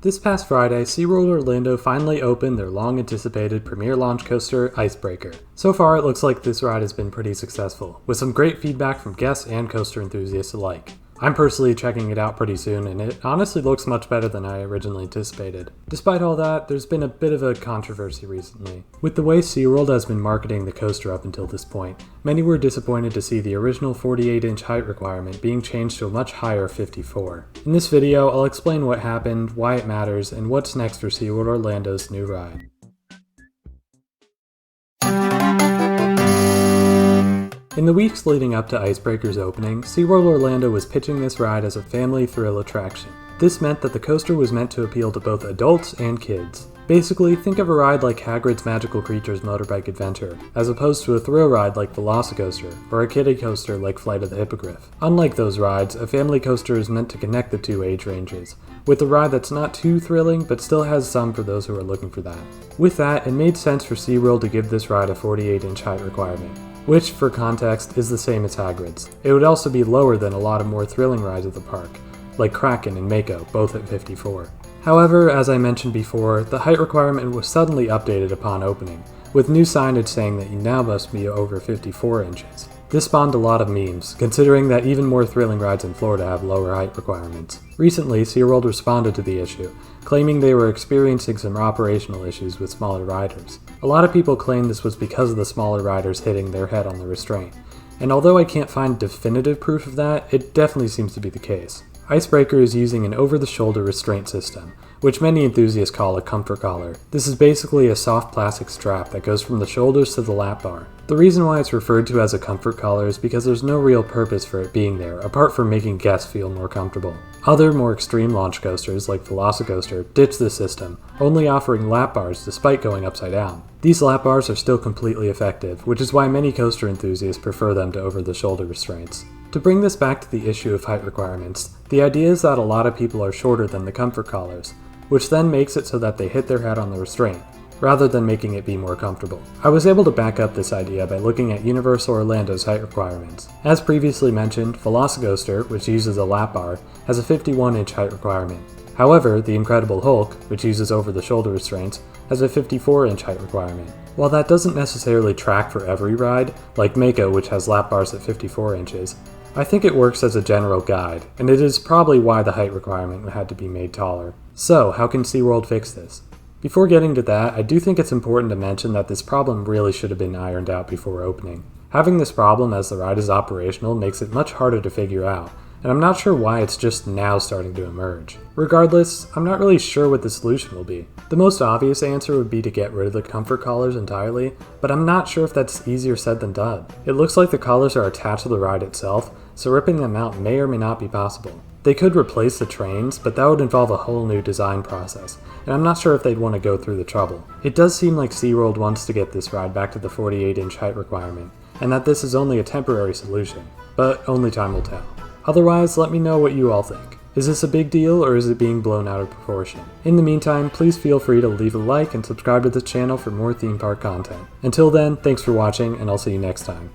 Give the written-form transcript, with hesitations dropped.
This past Friday, SeaWorld Orlando finally opened their long-anticipated premier launch coaster, Icebreaker. So far, it looks like this ride has been pretty successful, with some great feedback from guests and coaster enthusiasts alike. I'm personally checking it out pretty soon, and it honestly looks much better than I originally anticipated. Despite all that, there's been a bit of a controversy recently. With the way SeaWorld has been marketing the coaster up until this point, many were disappointed to see the original 48-inch height requirement being changed to a much higher 54. In this video, I'll explain what happened, why it matters, and what's next for SeaWorld Orlando's new ride. In the weeks leading up to Icebreaker's opening, SeaWorld Orlando was pitching this ride as a family thrill attraction. This meant that the coaster was meant to appeal to both adults and kids. Basically, think of a ride like Hagrid's Magical Creatures Motorbike Adventure, as opposed to a thrill ride like Velocicoaster, or a kiddie coaster like Flight of the Hippogriff. Unlike those rides, a family coaster is meant to connect the two age ranges, with a ride that's not too thrilling, but still has some for those who are looking for that. With that, it made sense for SeaWorld to give this ride a 48-inch height requirement, which, for context, is the same as Hagrid's. It would also be lower than a lot of more thrilling rides at the park, like Kraken and Mako, both at 54. However, as I mentioned before, the height requirement was suddenly updated upon opening, with new signage saying that you now must be over 54 inches. This spawned a lot of memes, considering that even more thrilling rides in Florida have lower height requirements. Recently, SeaWorld responded to the issue, claiming they were experiencing some operational issues with smaller riders. A lot of people claim this was because of the smaller riders hitting their head on the restraint, and although I can't find definitive proof of that, it definitely seems to be the case. Icebreaker is using an over-the-shoulder restraint system, which many enthusiasts call a comfort collar. This is basically a soft plastic strap that goes from the shoulders to the lap bar. The reason why it's referred to as a comfort collar is because there's no real purpose for it being there, apart from making guests feel more comfortable. Other, more extreme launch coasters, like Velocicoaster, ditch this system, only offering lap bars despite going upside down. These lap bars are still completely effective, which is why many coaster enthusiasts prefer them to over-the-shoulder restraints. To bring this back to the issue of height requirements, the idea is that a lot of people are shorter than the comfort collars, which then makes it so that they hit their head on the restraint, rather than making it be more comfortable. I was able to back up this idea by looking at Universal Orlando's height requirements. As previously mentioned, Velocicoaster, which uses a lap bar, has a 51-inch height requirement. However, the Incredible Hulk, which uses over-the-shoulder restraints, has a 54-inch height requirement. While that doesn't necessarily track for every ride, like Mako, which has lap bars at 54 inches, I think it works as a general guide, and it is probably why the height requirement had to be made taller. So, how can SeaWorld fix this? Before getting to that, I do think it's important to mention that this problem really should have been ironed out before opening. Having this problem as the ride is operational makes it much harder to figure out, and I'm not sure why it's just now starting to emerge. Regardless, I'm not really sure what the solution will be. The most obvious answer would be to get rid of the comfort collars entirely, but I'm not sure if that's easier said than done. It looks like the collars are attached to the ride itself, so ripping them out may or may not be possible. They could replace the trains, but that would involve a whole new design process, and I'm not sure if they'd want to go through the trouble. It does seem like SeaWorld wants to get this ride back to the 48-inch height requirement, and that this is only a temporary solution, but only time will tell. Otherwise, let me know what you all think. Is this a big deal, or is it being blown out of proportion? In the meantime, please feel free to leave a like and subscribe to the channel for more theme park content. Until then, thanks for watching, and I'll see you next time.